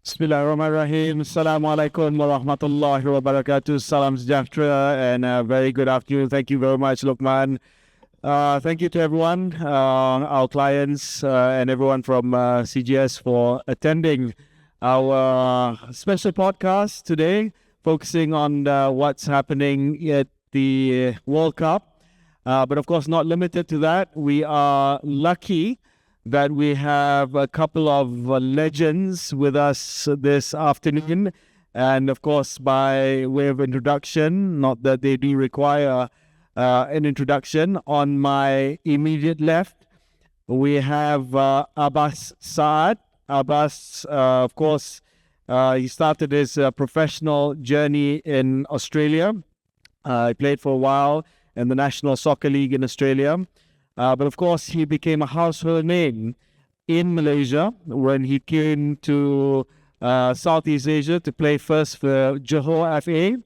Bismillahirrahmanirrahim. Assalamualaikum warahmatullahi wabarakatuh. Salam sejahtera and a very good afternoon. Thank you very much, Luqman. Thank you to everyone, our clients, and everyone from CGS for attending our special podcast today, focusing on what's happening at the World Cup. But of course, not limited to that. We are lucky that we have a couple of legends with us this afternoon. And of course, by way of introduction, not that they do require an introduction, on my immediate left, we have Abbas Saad. Abbas, of course, he started his professional journey in Australia. He played for a while in the National Soccer League in Australia. But of course, he became a household name in Malaysia when he came to Southeast Asia to play first for Johor FA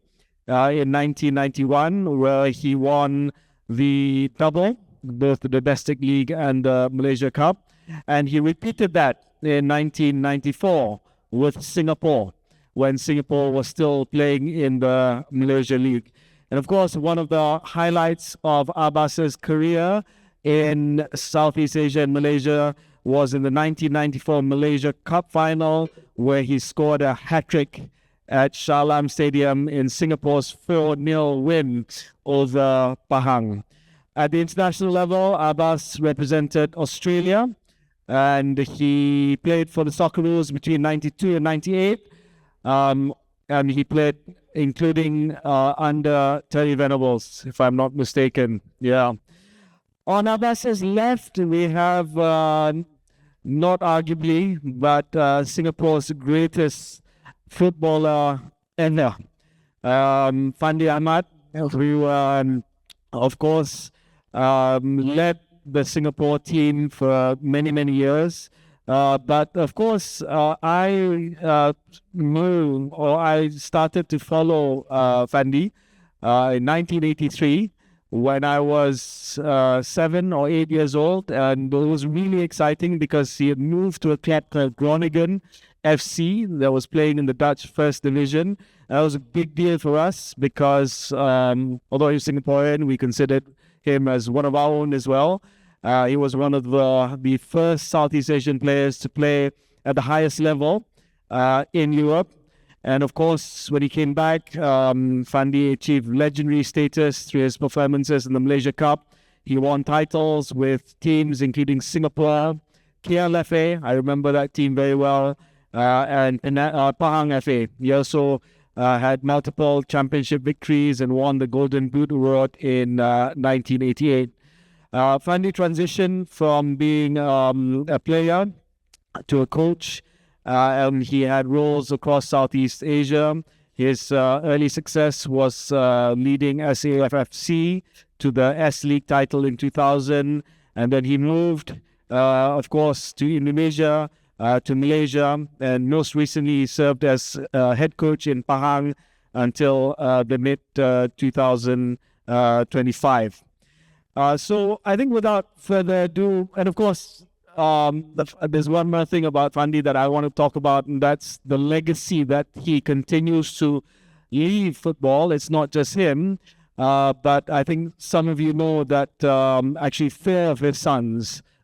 in 1991, where he won the double, both the Domestic League and the Malaysia Cup. And he repeated that in 1994 with Singapore, when Singapore was still playing in the Malaysia League. And of course, one of the highlights of Abbas's career in Southeast Asia and Malaysia was in the 1994 Malaysia Cup final, where he scored a hat-trick at Shah Alam Stadium in Singapore's 4-0 win over Pahang. At the international level, Abbas represented Australia, and he played for the Socceroos between 92 and 98, and he played including under Terry Venables, if I'm not mistaken. Yeah. On Abbas's left, we have, not arguably, but Singapore's greatest footballer ever, Fandi Ahmad, who, of course, led the Singapore team for many, many years. But of course, I started to follow Fandi in 1983. When I was 7 or 8 years old, and it was really exciting because he had moved to a club called Groningen FC that was playing in the Dutch First Division. That was a big deal for us because although he was Singaporean, we considered him as one of our own as well. He was one of the first Southeast Asian players to play at the highest level in Europe. And of course, when he came back, Fandi achieved legendary status through his performances in the Malaysia Cup. He won titles with teams including Singapore, KL FA, I remember that team very well, and Pahang FA. He also had multiple championship victories and won the Golden Boot Award in 1988. Fandi transitioned from being a player to a coach. He had roles across Southeast Asia. His early success was leading SAFFC to the S-League title in 2000. And then he moved, of course, to Indonesia, to Malaysia. And most recently, he served as head coach in Pahang until the mid-2025. So I think without further ado, and of course, there's one more thing about Fandi that I want to talk about, and that's the legacy that he continues to leave football. It's not just him, but I think some of you know that actually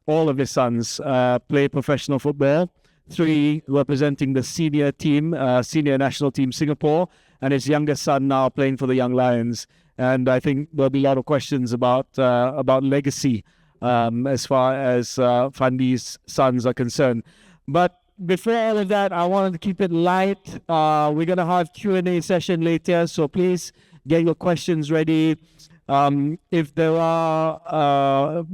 all of his sons, play professional football. 3 representing the senior team, senior national team Singapore, and his youngest son now playing for the Young Lions. And I think there'll be a lot of questions about legacy as far as Fandi's sons are concerned. But before all of that, I wanted to keep it light. We're going to have Q&A session later, so please get your questions ready. If there are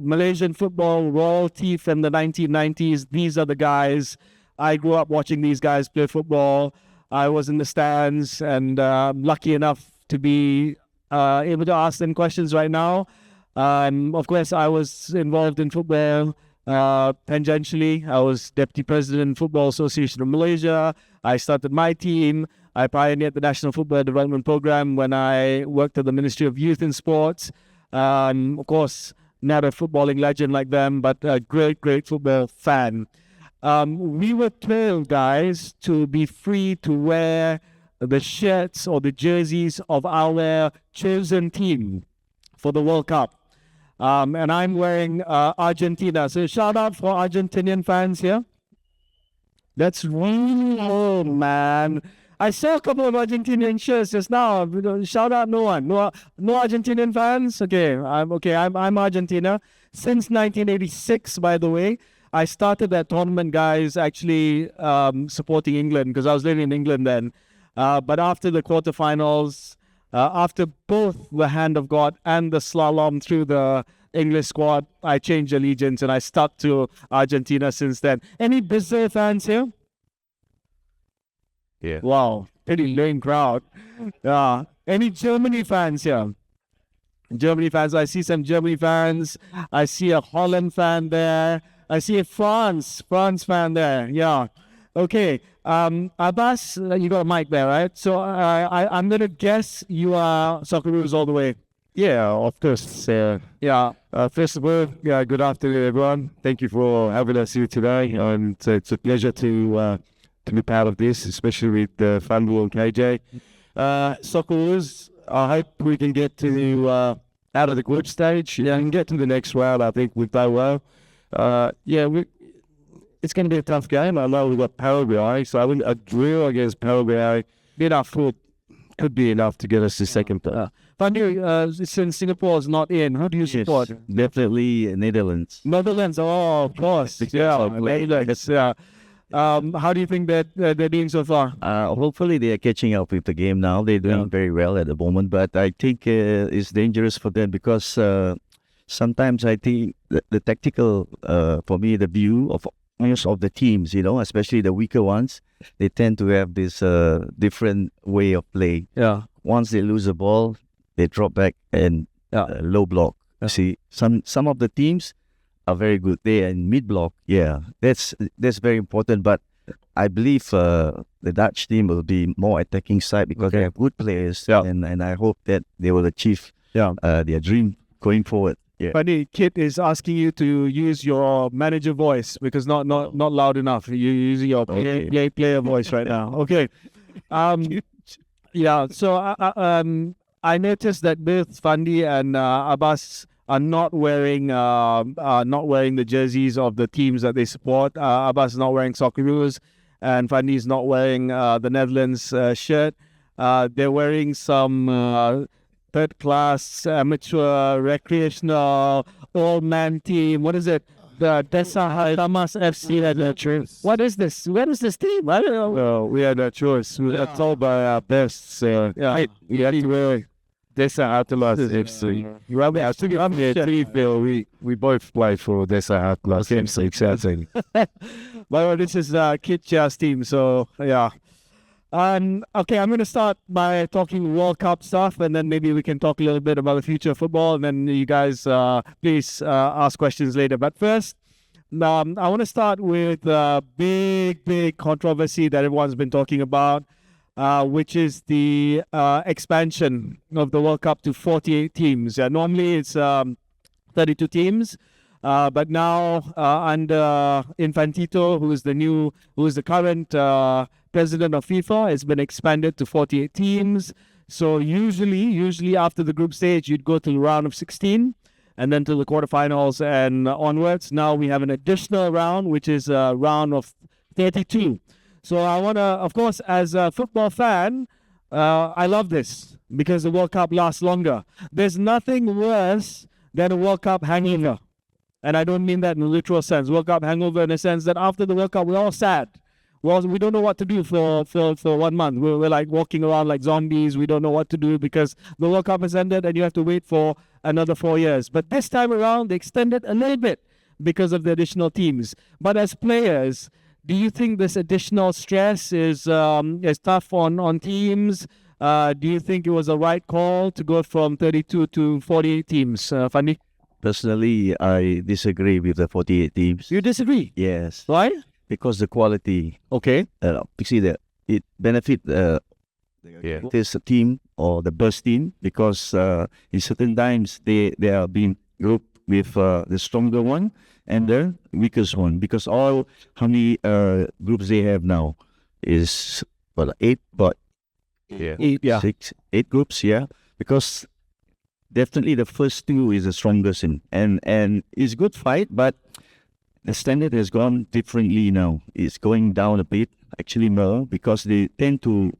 Malaysian football royalty from the 1990s, these are the guys. I grew up watching these guys play football. I was in the stands, and I'm lucky enough to be able to ask them questions right now. Of course, I was involved in football tangentially. I was Deputy President, Football Association of Malaysia. I started my team. I pioneered the National Football Development Program when I worked at the Ministry of Youth and Sports. Of course, not a footballing legend like them, but a great football fan. We were told, guys, to be free to wear the shirts or the jerseys of our chosen team for the World Cup. And I'm wearing Argentina. So shout out for Argentinian fans here. That's really cool, man. I saw a couple of Argentinian shirts just now. Shout out no one. No Argentinian fans? I'm Argentina. Since 1986, by the way. I started that tournament, guys, actually supporting England because I was living in England then. But after the quarterfinals, after both the hand of God and the slalom through the English squad, I changed allegiance and I stuck to Argentina since then. Any Brazil fans here? Yeah. Wow, pretty lame crowd. Any Germany fans here? Germany fans, I see some Germany fans. I see a Holland fan there. I see a France fan there. Yeah. Okay. Abbas, you got a mic there, right? So I'm going to guess you are Socceroos all the way. Yeah, of course. Yeah. First of all, good afternoon, everyone. Thank you for having us here today. And it's a pleasure to be part of this, especially with Fandi and KJ. Socceroos, I hope we can get to out of the group stage and get to the next round. I think we've done well. It's going to be a tough game. I know we've got Paraguay, so I think a draw against Paraguay could be enough to get us to second. Fandi, since Singapore is not in, how do you support? Definitely Netherlands. Netherlands, of course. Yeah. How do you think that they're doing so far? Hopefully they are catching up with the game now. They're doing very well at the moment, but I think it's dangerous for them because sometimes I think the tactical, for me, the view of most of the teams, especially the weaker ones, they tend to have this different way of play. Yeah. Once they lose the ball, they drop back and low block. Yeah. See, some of the teams are very good there in mid block. Yeah, that's very important. But I believe the Dutch team will be more attacking side because they have good players, and I hope that they will achieve their dream going forward. Yeah. Fandi, Kit is asking you to use your manager voice because not loud enough. You're using your player voice right now. Okay. So I noticed that both Fandi and Abbas are not wearing the jerseys of the teams that they support. Abbas is not wearing Socceroos, and Fandi is not wearing the Netherlands shirt. They're wearing some third-class amateur recreational all-man team. What is it? The Desa Tamas FC. What is this? Where is this team? I don't know. Well, we had no choice. We were told by our best. So we had to wear Desa Atlas FC. We both play for Desa Atlas FC. Exactly. By the way, this is Kitcha's team. So yeah. Okay, I'm going to start by talking World Cup stuff, and then maybe we can talk a little bit about the future of football, and then you guys please ask questions later. But first, I want to start with a big controversy that everyone's been talking about, which is the expansion of the World Cup to 48 teams. Normally it's 32 teams. But now under Infantino, who is the current president of FIFA, it's been expanded to 48 teams. So usually after the group stage, you'd go to the round of 16 and then to the quarterfinals and onwards. Now we have an additional round, which is a round of 32. So I want to, of course, as a football fan, I love this because the World Cup lasts longer. There's nothing worse than a World Cup hangover. And I don't mean that in a literal sense. World Cup hangover in the sense that after the World Cup, we're all sad. We don't know what to do for 1 month. We're like walking around like zombies. We don't know what to do because the World Cup has ended and you have to wait for another 4 years. But this time around, they extended a little bit because of the additional teams. But as players, do you think this additional stress is tough on teams? Do you think it was the right call to go from 32 to 48 teams, Fandi? Personally, I disagree with the 48 teams. You disagree? Yes. Why? Because the quality. Okay. You see that it benefit this team or the best team because in certain times they are being grouped with the stronger one, and the weakest one, because all how many groups they have now is what, eight, but Eight, yeah. eight groups, yeah. Because definitely the first two is the strongest and it's good fight, but the standard has gone differently now. It's going down a bit, actually more, because they tend to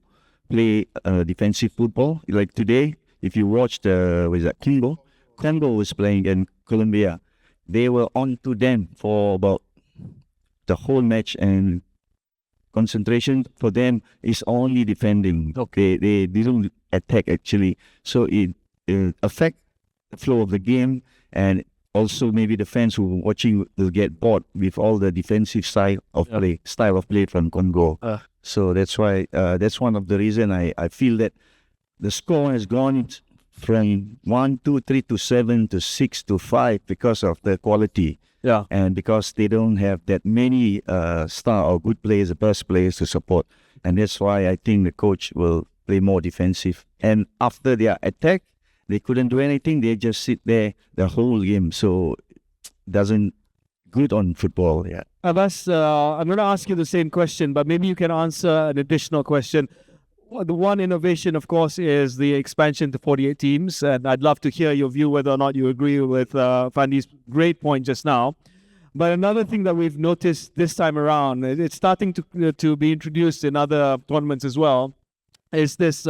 play defensive football. Like today, if you watch Congo was playing in Colombia. They were on to them for about the whole match, and concentration for them is only defending. Okay. They didn't attack actually, so it affect the flow of the game, and also maybe the fans who are watching will get bored with all the defensive style of play from Congo. So that's why that's one of the reason I feel that the score has gone from 1, 2, 3 to 7 to 6 to 5 because of the quality. Yeah. And because they don't have that many star or good players, the best players to support. And that's why I think the coach will play more defensive. And after their attack, they couldn't do anything. They just sit there the whole game. So doesn't good on football. Yeah. Abbas, I'm going to ask you the same question, but maybe you can answer an additional question. The one innovation, of course, is the expansion to 48 teams, and I'd love to hear your view whether or not you agree with Fandi's great point just now. But another thing that we've noticed this time around, it's starting to be introduced in other tournaments as well, is this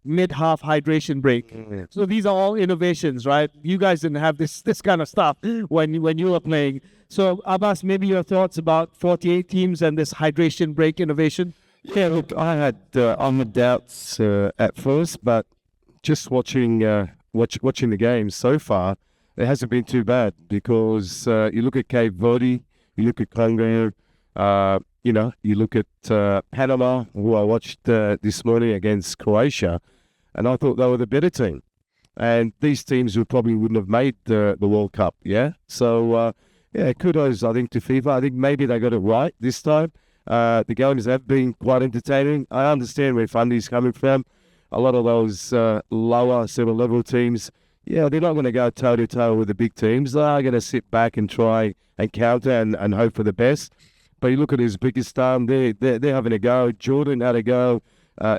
mid-half hydration break. So these are all innovations, right? You guys didn't have this kind of stuff when you were playing. So Abbas, maybe your thoughts about 48 teams and this hydration break innovation? Yeah, look, I had my doubts at first, but just watching the games so far, it hasn't been too bad, because you look at Cape Verde, you look at Congo, you look at Panama, who I watched this morning against Croatia, and I thought they were the better team. And these teams probably wouldn't have made the World Cup, yeah? So, kudos, I think, to FIFA. I think maybe they got it right this time. The games have been quite entertaining. I understand where Fundi's coming from. A lot of those lower level teams, they're not going to go toe-to-toe with the big teams. They are going to sit back and try and counter and hope for the best. But you look at Uzbekistan, they're having a go. Jordan had a go.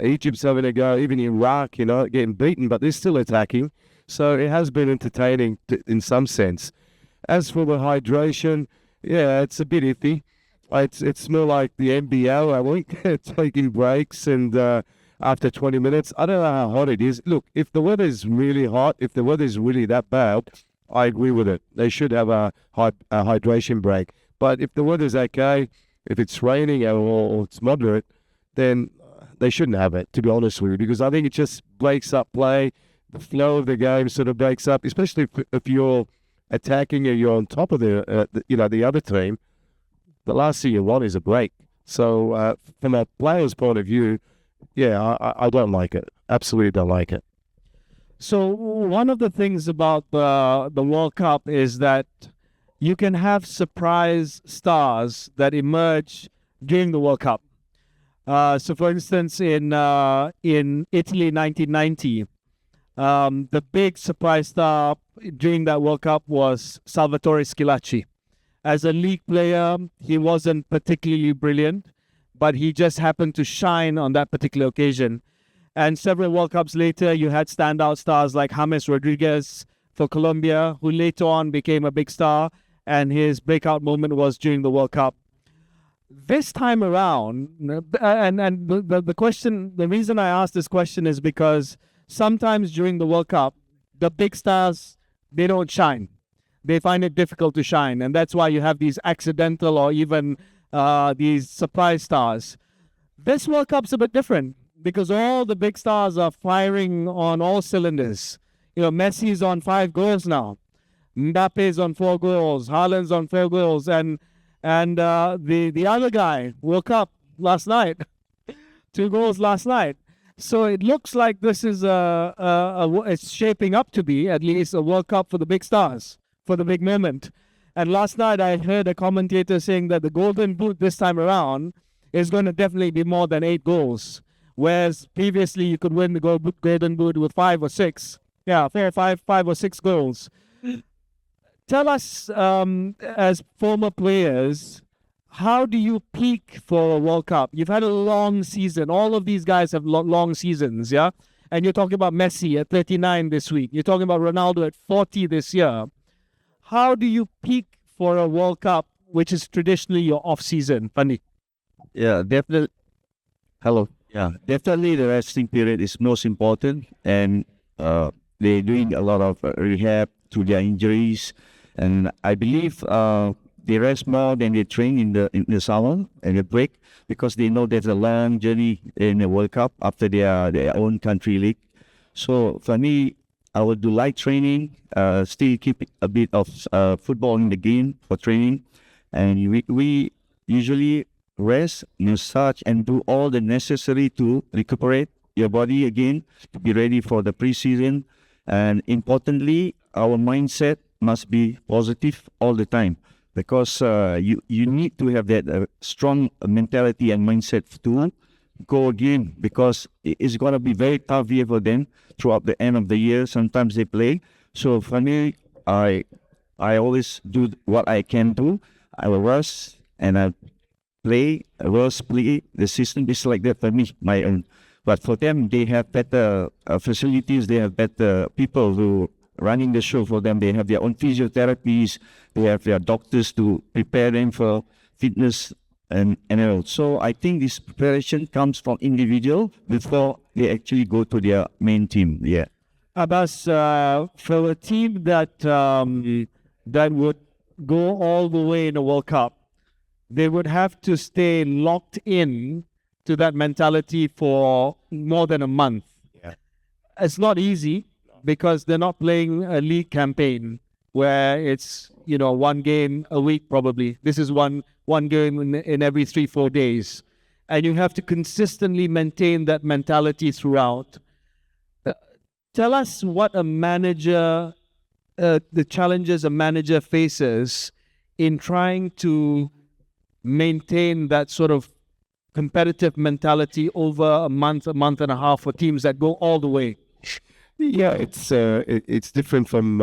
Egypt's having a go. Even Iraq, getting beaten, but they're still attacking. So it has been entertaining in some sense. As for the hydration, it's a bit iffy. It's more like the NBL, I think, taking breaks and after 20 minutes. I don't know how hot it is. Look, if the weather's really hot, if the weather's really that bad, I agree with it. They should have a hydration break. But if the weather's okay, if it's raining or it's moderate, then they shouldn't have it, to be honest with you, because I think it just breaks up play. The flow of the game sort of breaks up, especially if you're attacking and you're on top of the other team. The last thing you want is a break. So from a player's point of view, I don't like it. Absolutely don't like it. So one of the things about the World Cup is that you can have surprise stars that emerge during the World Cup. So for instance, in Italy 1990, the big surprise star during that World Cup was Salvatore Schillaci. As a league player, he wasn't particularly brilliant, but he just happened to shine on that particular occasion. And several World Cups later, you had standout stars like James Rodriguez for Colombia, who later on became a big star, and his breakout moment was during the World Cup. This time around, and the question, the reason I asked this question is because sometimes during the World Cup, the big stars, they don't shine. They find it difficult to shine, and that's why you have these accidental or even these surprise stars. This World Cup's a bit different because all the big stars are firing on all cylinders. Messi's on 5 goals now. Mbappe's on 4 goals. Haaland's on 4 goals, and the other guy woke up last night, 2 goals last night. So it looks like this is it's shaping up to be at least a World Cup for the big stars, for the big moment. And last night I heard a commentator saying that the Golden Boot this time around is going to definitely be more than 8 goals, whereas previously you could win the Golden Boot with 5 or 6. Yeah, 5 or 6 goals. Tell us, as former players, how do you peak for a World Cup? You've had a long season. All of these guys have long seasons, yeah? And you're talking about Messi at 39 this week. You're talking about Ronaldo at 40 this year. How do you peak for a World Cup, which is traditionally your off-season, Fandi? Yeah, definitely. Hello. Yeah, definitely the resting period is most important, and they're doing a lot of rehab to their injuries, and I believe they rest more than they train in the summer and the break because they know there's a long journey in the World Cup after their own country league. So for me, I will do light training, still keep a bit of football in the game for training, and we usually rest, massage, and do all the necessary to recuperate your body again to be ready for the preseason. And importantly, our mindset must be positive all the time because you need to have that strong mentality and mindset to go again because it's going to be very tough year for them throughout the end of the year. Sometimes they play. So for me, I always do what I can do. I will rest and I play, play. The system is like that for me, my own. But for them, they have better facilities. They have better people who running the show for them. They have their own physiotherapies. They have their doctors to prepare them for fitness and all. So I think this preparation comes from individual before they actually go to their main team. Yeah. Abbas, for a team that that would go all the way in a World Cup, they would have to stay locked in to that mentality for more than a month. Yeah. It's not easy because they're not playing a league campaign where it's, one game a week probably. This is one game in every 3-4 days. And you have to consistently maintain that mentality throughout. Tell us what a manager, the challenges a manager faces in trying to maintain that sort of competitive mentality over a month and a half for teams that go all the way. Yeah, it's different from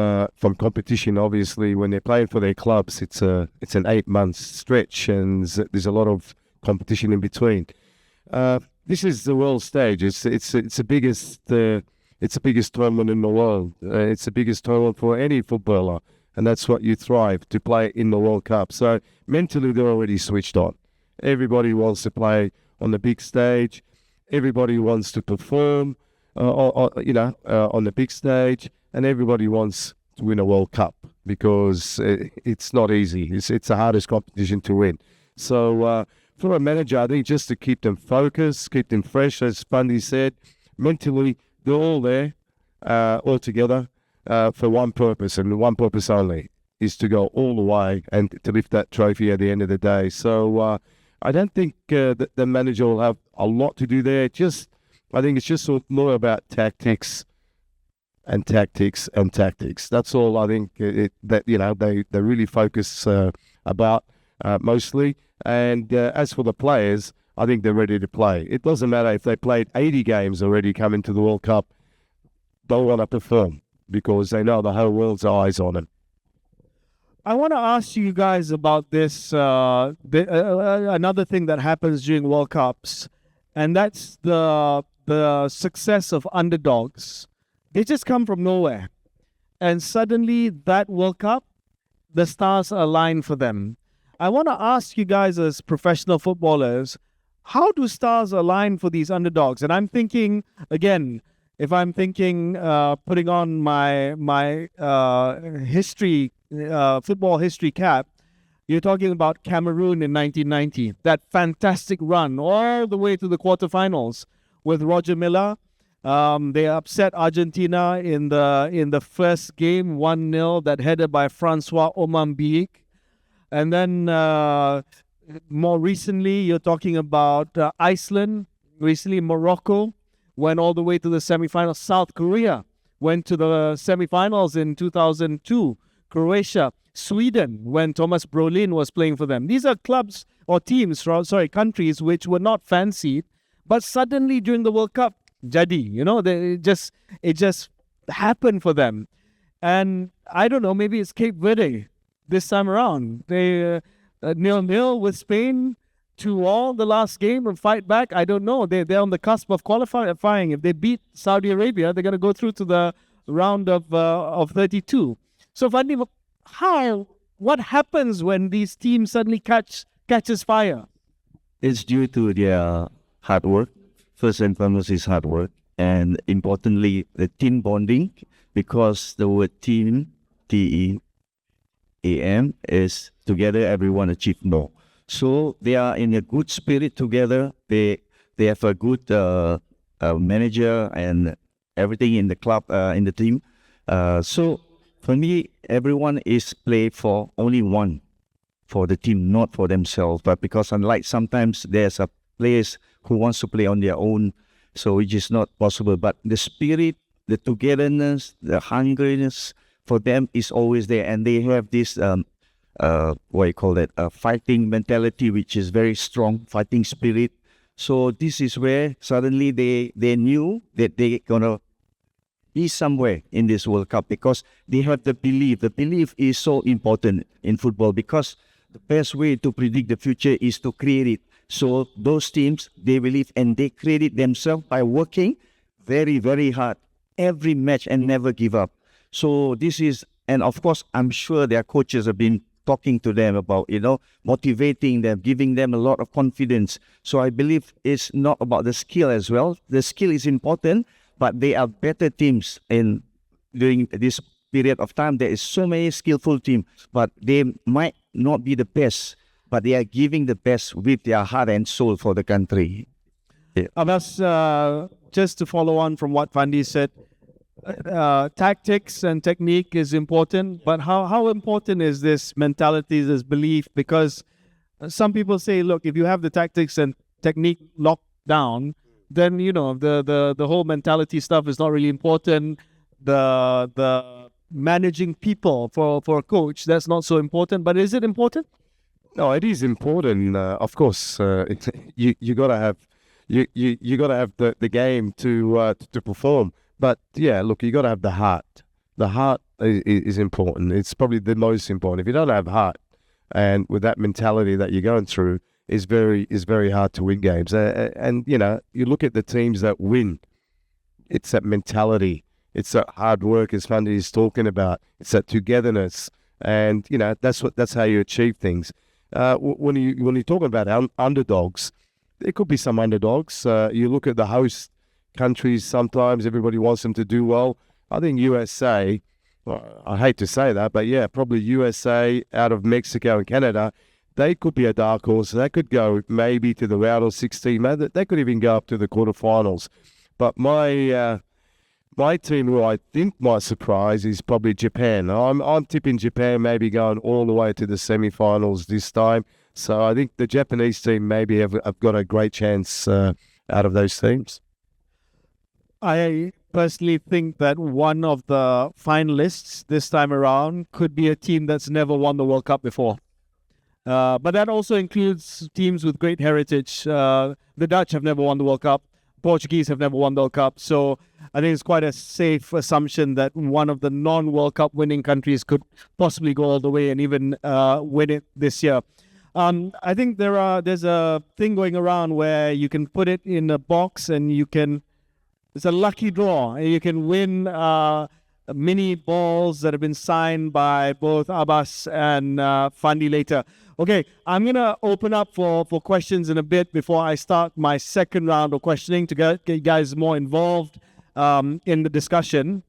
competition. Obviously, when they're playing for their clubs, it's an 8 month stretch, and there's a lot of competition in between. This is the world stage. It's the biggest tournament in the world. It's the biggest tournament for any footballer, and that's what you thrive to play in the World Cup. So mentally, they're already switched on. Everybody wants to play on the big stage. Everybody wants to perform, on the big stage, and everybody wants to win a World Cup because it's not easy. It's the hardest competition to win. So for a manager, I think just to keep them focused, keep them fresh, as Fandi said, mentally, they're all there, all together for one purpose and one purpose only, is to go all the way and to lift that trophy at the end of the day. So I don't think that the manager will have a lot to do there. I think it's just more about tactics. That's all I think they really focus about mostly. And as for the players, I think they're ready to play. It doesn't matter if they played 80 games already coming to the World Cup. They'll want to perform because they know the whole world's eyes on them. I want to ask you guys about this, another thing that happens during World Cups, and that's the success of underdogs. They just come from nowhere. And suddenly, that World Cup, the stars align for them. I want to ask you guys as professional footballers, how do stars align for these underdogs? And I'm thinking, again, if I'm thinking, putting on my history, football history cap, you're talking about Cameroon in 1990. That fantastic run all the way to the quarterfinals with Roger Milla. They upset Argentina in the first game 1-0, that header by Francois Omambiik. And then more recently, you're talking about Iceland. Recently, Morocco went all the way to the semifinals. South Korea went to the semifinals in 2002. Croatia, Sweden, when Thomas Brolin was playing for them. These are clubs or teams, countries which were not fancied, but suddenly during the World Cup, it just happened for them. And I don't know, maybe it's Cape Verde this time around. They 0-0 with Spain, 2-2 the last game and fight back. I don't know. They're on the cusp of qualifying. If they beat Saudi Arabia, they're going to go through to the round of 32. So Fandi, what happens when these teams suddenly catches fire? It's due to their hard work. First and foremost is hard work. And importantly, the team bonding, because the word team, T-E-A-M, is together everyone achieve more. So they are in a good spirit together. They have a good manager and everything in the club, in the team. So for me, everyone is play for only one, for the team, not for themselves. But because unlike sometimes there's a players who wants to play on their own, so which is not possible. But the spirit, the togetherness, the hungriness for them is always there, and they have this what you call it, a fighting mentality, which is very strong, fighting spirit. So this is where suddenly they knew that they're gonna be somewhere in this World Cup, because they have the belief. The belief is so important in football, because the best way to predict the future is to create it. So those teams, they believe and they create it themselves by working very, very hard every match and never give up. So this is, and of course, I'm sure their coaches have been talking to them about, motivating them, giving them a lot of confidence. So I believe it's not about the skill as well. The skill is important, but they are better teams in during this period of time. There is so many skillful teams, but they might not be the best, but they are giving the best with their heart and soul for the country. Abbas, just to follow on from what Fandi said, tactics and technique is important, but how important is this mentality, this belief? Because some people say, look, if you have the tactics and technique locked down, then the whole mentality stuff is not really important. The managing people for a coach, that's not so important. But is it important? No, it is important. Of course, you gotta have you gotta have the game to perform. But yeah, look, you gotta have the heart. The heart is important. It's probably the most important. If you don't have heart, and with that mentality that you're going through, is very hard to win games. And you look at the teams that win. It's that mentality. It's that hard work, as Fandi is talking about. It's that togetherness, and that's how you achieve things. When you're talking about underdogs, there could be some underdogs. You look at the host countries. Sometimes everybody wants them to do well. I think USA. Well, I hate to say that, but yeah, probably USA out of Mexico and Canada. They could be a dark horse. They could go maybe to the round of 16. They could even go up to the quarterfinals. But my team, who I think might surprise, is probably Japan. I'm tipping Japan maybe going all the way to the semi-finals this time. So I think the Japanese team maybe have got a great chance out of those teams. I personally think that one of the finalists this time around could be a team that's never won the World Cup before. But that also includes teams with great heritage. The Dutch have never won the World Cup. Portuguese have never won the World Cup. So I think it's quite a safe assumption that one of the non-World Cup winning countries could possibly go all the way and even win it this year. I think there's a thing going around where you can put it in a box and it's a lucky draw. You can win mini balls that have been signed by both Abbas and Fandi later. Okay, I'm going to open up for questions in a bit before I start my second round of questioning to get you guys more involved in the discussion.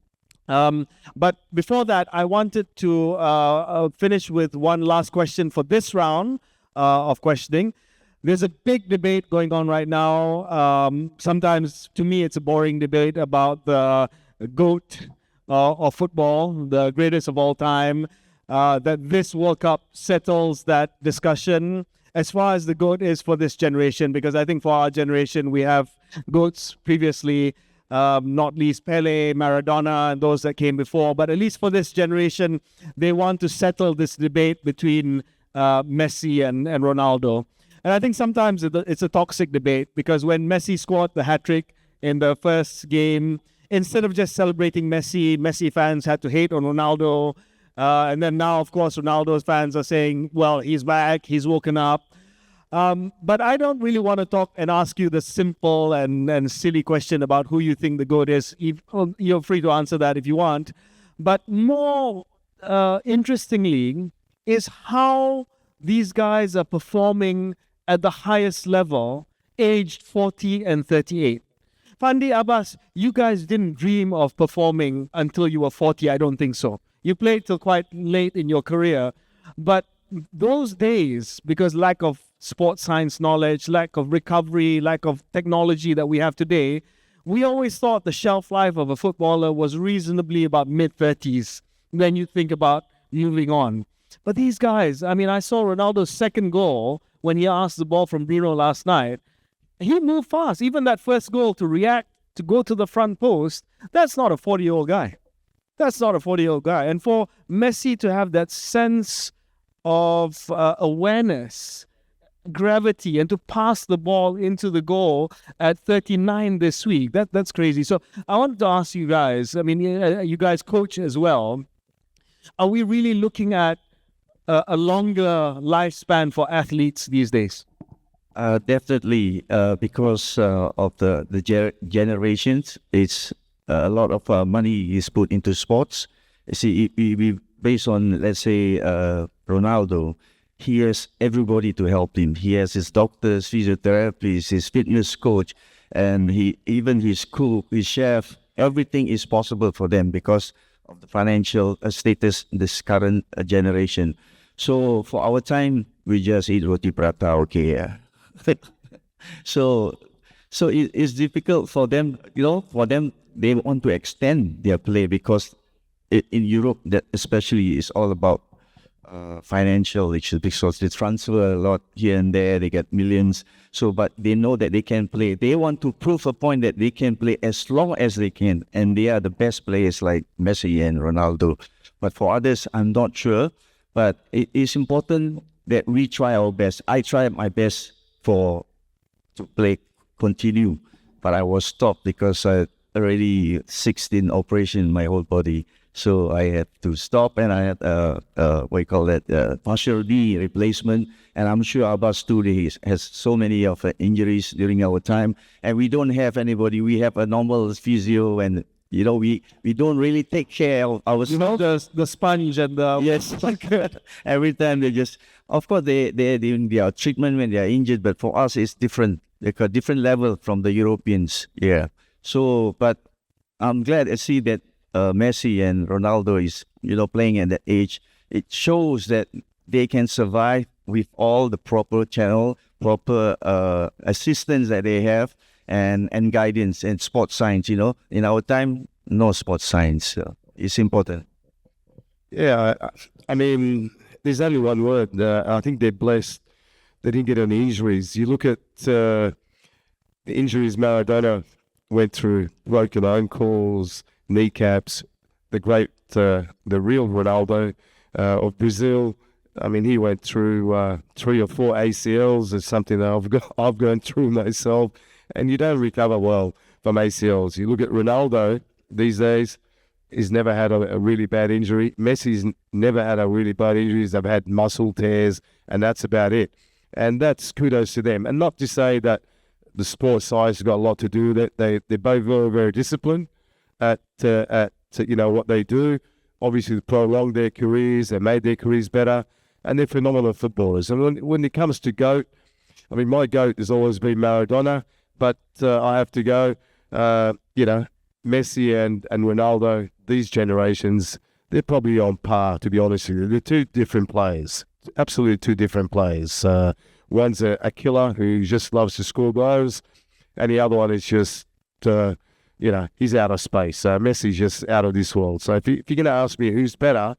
But before that, I wanted to finish with one last question for this round of questioning. There's a big debate going on right now. Sometimes, to me, it's a boring debate about the GOAT of football, the greatest of all time. That this World Cup settles that discussion as far as the GOAT is for this generation, because I think for our generation, we have GOATs previously, not least Pele, Maradona, and those that came before. But at least for this generation, they want to settle this debate between Messi and Ronaldo. And I think sometimes it's a toxic debate, because when Messi scored the hat-trick in the first game, instead of just celebrating Messi fans had to hate on Ronaldo. And then now, of course, Ronaldo's fans are saying, well, he's back, he's woken up. But I don't really want to talk and ask you the simple and silly question about who you think the GOAT is. You're free to answer that if you want. But more interestingly is how these guys are performing at the highest level, aged 40 and 38. Fandi, Abbas, you guys didn't dream of performing until you were 40. I don't think so. You played till quite late in your career. But those days, because lack of sports science knowledge, lack of recovery, lack of technology that we have today, we always thought the shelf life of a footballer was reasonably about mid-30s. Then you think about moving on. But these guys, I mean, I saw Ronaldo's second goal when he asked the ball from Bruno last night. He moved fast. Even that first goal to react, to go to the front post, that's not a 40-year-old guy. That's not a 40-year-old guy. And for Messi to have that sense of awareness, gravity, and to pass the ball into the goal at 39 this week, that's crazy. So I wanted to ask you guys, I mean, you guys coach as well. Are we really looking at a longer lifespan for athletes these days? Definitely, because of the generations, it's a lot of money is put into sports. You see, we based on, let's say, Ronaldo, he has everybody to help him. He has his doctors, physiotherapists, his fitness coach, and even his cook, his chef. Everything is possible for them because of the financial status this current generation. So for our time, we just eat roti prata, okay. So it's difficult for them, for them, they want to extend their play because in Europe, that especially is all about financial issues because they transfer a lot here and there, they get millions. So, but they know that they can play. They want to prove a point that they can play as long as they can. And they are the best players like Messi and Ronaldo. But for others, I'm not sure. But it is important that we try our best. I tried my best to play, continue. But I was stopped because I already 16 operation in my whole body. So I had to stop, and I had partial knee replacement. And I'm sure Abbas too has so many of injuries during our time, and we don't have anybody. We have a normal physio, and we don't really take care of ourselves. The sponge and the yes, every time they just, of course they're doing their treatment when they are injured, but for us it's different, like a different level from the Europeans. Yeah. So, but I'm glad to see that Messi and Ronaldo is, playing at that age. It shows that they can survive with all the proper channel, proper assistance that they have, and guidance and sports science. In our time, no sports science. It's important. Yeah, I mean, there's only one word. I think they're blessed. They didn't get any injuries. You look at the injuries Maradona went through, broken ankles, kneecaps. The real Ronaldo of Brazil. I mean, he went through 3 or 4 ACLs. It's something that I've gone through myself, and you don't recover well from ACLs. You look at Ronaldo these days; he's never had a really bad injury. Messi's never had a really bad injury. They've had muscle tears, and that's about it. And that's kudos to them. And not to say that the sports science has got a lot to do with it. They're both very, very disciplined at what they do. Obviously, they prolonged their careers, they made their careers better, and they're phenomenal footballers. And when it comes to GOAT, I mean, my GOAT has always been Maradona, but I have to go, Messi and Ronaldo, these generations, they're probably on par, to be honest with you. They're two different players, absolutely two different players. One's a killer who just loves to score goals, and the other one is just, he's out of space. Messi's just out of this world. So if you're going to ask me who's better,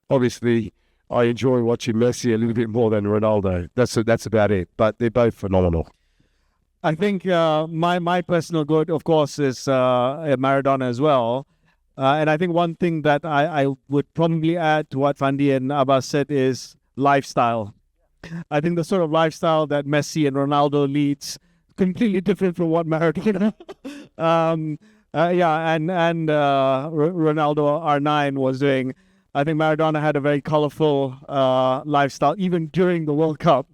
obviously I enjoy watching Messi a little bit more than Ronaldo. That's about it. But they're both phenomenal. I think my personal GOAT, of course, is Maradona as well. And I think one thing that I would probably add to what Fandi and Abbas said is lifestyle. I think the sort of lifestyle that Messi and Ronaldo leads completely different from what Maradona Ronaldo R9 was doing. I think Maradona had a very colorful lifestyle even during the World Cup.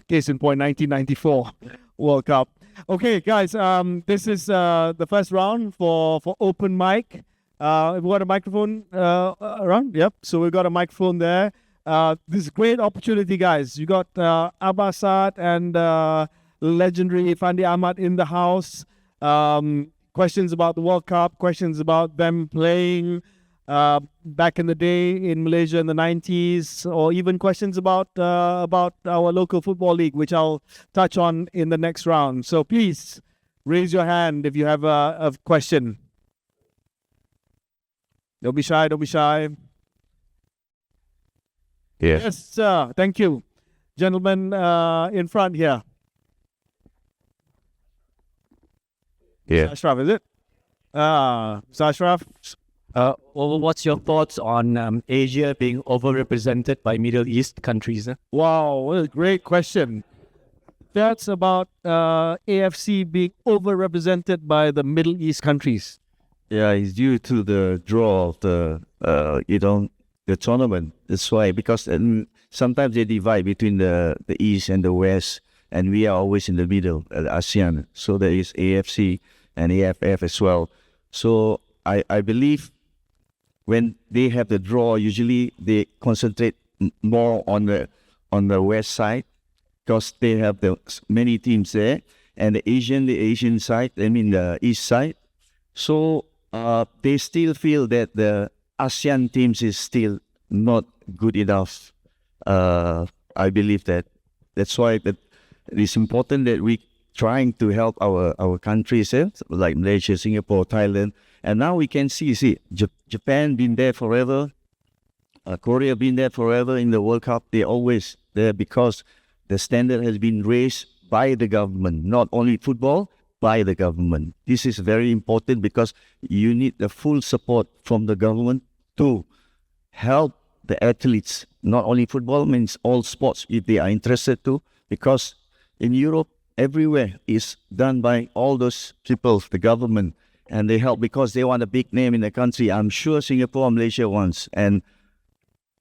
Case in point, 1994 World Cup. Okay, guys, this is the first round for open mic. We got a microphone around. Yep. So we've got a microphone there. This is a great opportunity, guys. You got Abbas, Saad, and legendary Fandi Ahmad in the house. Questions about the World Cup, questions about them playing back in the day in Malaysia in the 90s, or even questions about our local football league, which I'll touch on in the next round. So please raise your hand if you have a question. Don't be shy. Don't be shy. Yeah. Yes, sir. Thank you. Gentleman in front here. Yeah. Ashraf, is it? Ashraf. What's your thoughts on Asia being overrepresented by Middle East countries? Wow, what a great question. That's about AFC being overrepresented by the Middle East countries. Yeah, it's due to the draw of the the tournament. That's why, because sometimes they divide between the East and the West, and we are always in the middle, ASEAN. So there is AFC and AFF as well. So I believe when they have the draw, usually they concentrate more on the West side, because they have many teams there, and the Asian side, I mean the East side. So they still feel that the ASEAN teams is still not good enough. I believe that's why that it is important that we trying to help our countries, like Malaysia, Singapore, Thailand, and now we can see Japan been there forever, Korea been there forever in the World Cup. They always there because the standard has been raised by the government, not only football, by the government. This is very important because you need the full support from the government to help the athletes, not only football, means all sports if they are interested to, because in Europe, everywhere is done by all those people, the government, and they help because they want a big name in the country. I'm sure Singapore, Malaysia wants, and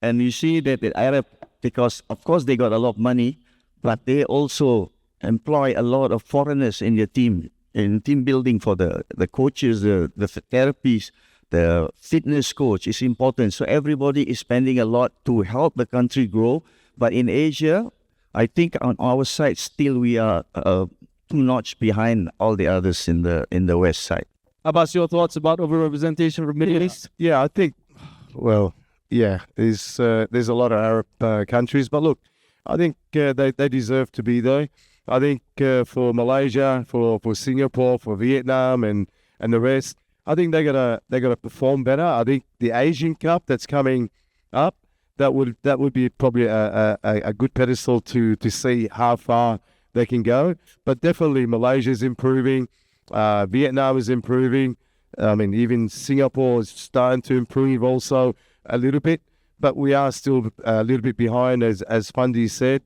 you see that the Arab, because of course they got a lot of money, but they also employ a lot of foreigners in their team, in team building for the coaches, the therapies, the fitness coach is important. So everybody is spending a lot to help the country grow. But in Asia, I think on our side still we are 2 notch behind all the others in the West side. Abbas, your thoughts about overrepresentation of Middle East? Yeah, I think, well, yeah, there's a lot of Arab countries, but look, I think they deserve to be there. I think for Malaysia, for Singapore, for Vietnam, and the rest, I think they gotta perform better. I think the Asian Cup that's coming up, that would be probably a good pedestal to see how far they can go. But definitely Malaysia's improving, Vietnam is improving. I mean, even Singapore is starting to improve also a little bit, but we are still a little bit behind, as Fandi said.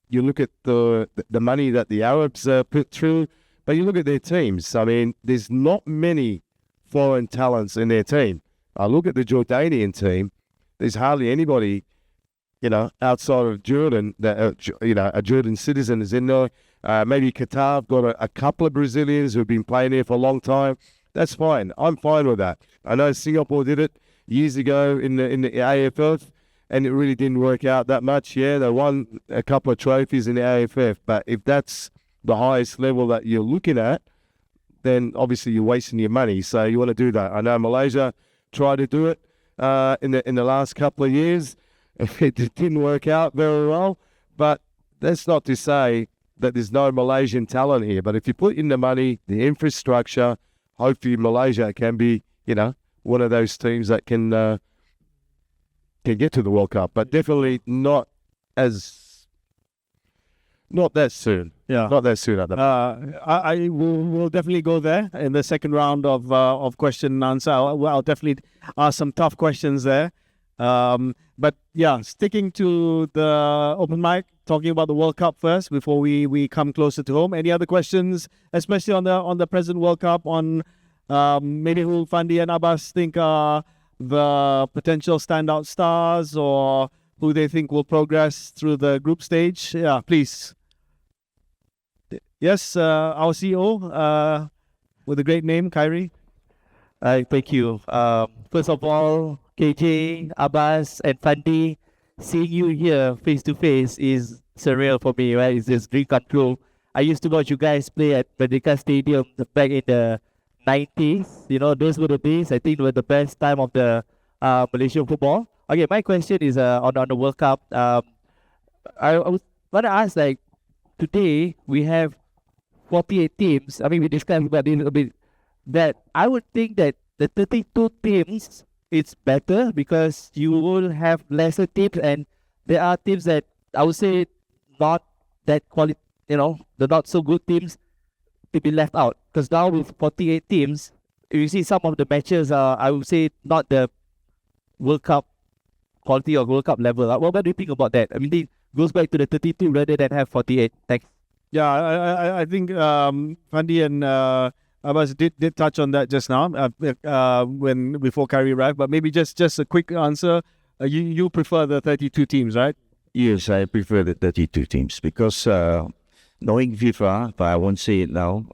You look at the money that the Arabs put through, but you look at their teams. I mean, there's not many foreign talents in their team. I look at the Jordanian team. There's hardly anybody, outside of Jordan that a Jordan citizen is in there. Maybe Qatar have got a couple of Brazilians who've been playing there for a long time. That's fine. I'm fine with that. I know Singapore did it years ago in the AFF, and it really didn't work out that much. Yeah, they won a couple of trophies in the AFF, but if that's the highest level that you're looking at, then obviously you're wasting your money. So you want to do that. I know Malaysia tried to do it in the last couple of years. It didn't work out very well, but that's not to say that there's no Malaysian talent here. But if you put in the money, the infrastructure, hopefully Malaysia can be, one of those teams that can get to the World Cup, but definitely not that soon. Yeah, not that soon at the moment. I will definitely go there in the second round of question and answer. I'll definitely ask some tough questions there. But yeah, sticking to the open mic, talking about the World Cup first before we come closer to home. Any other questions, especially on the present World Cup, on maybe who Fandi and Abbas think are the potential standout stars, or who they think will progress through the group stage? Yeah, please. Yes, our CEO with a great name, Khairy. Thank you. First of all, KJ, Abbas, and Fandi, seeing you here face to face is surreal for me, right? It's just dream come true. I used to watch you guys play at Merdeka Stadium back in the 90s. You know, those were the days. I think were the best time of the Malaysian football. Okay, my question is on the World Cup. I was want to ask, like, today we have 48 teams. I mean, we discussed about it a bit. That I would think that the 32 teams it's better because you will have lesser teams, and there are teams that I would say not that quality, you know, the not so good teams to be left out. Because now with 48 teams, you see some of the matches are, I would say, not the World Cup quality or World Cup level. What do you think about that? I mean, it goes back to the 32 rather than have 48. Thanks. Yeah, I think Fandi and Abbas did touch on that just now when before Khairy arrived, but maybe just a quick answer. You prefer the 32 teams, right? Yes, I prefer the 32 teams because knowing FIFA, but I won't say it now.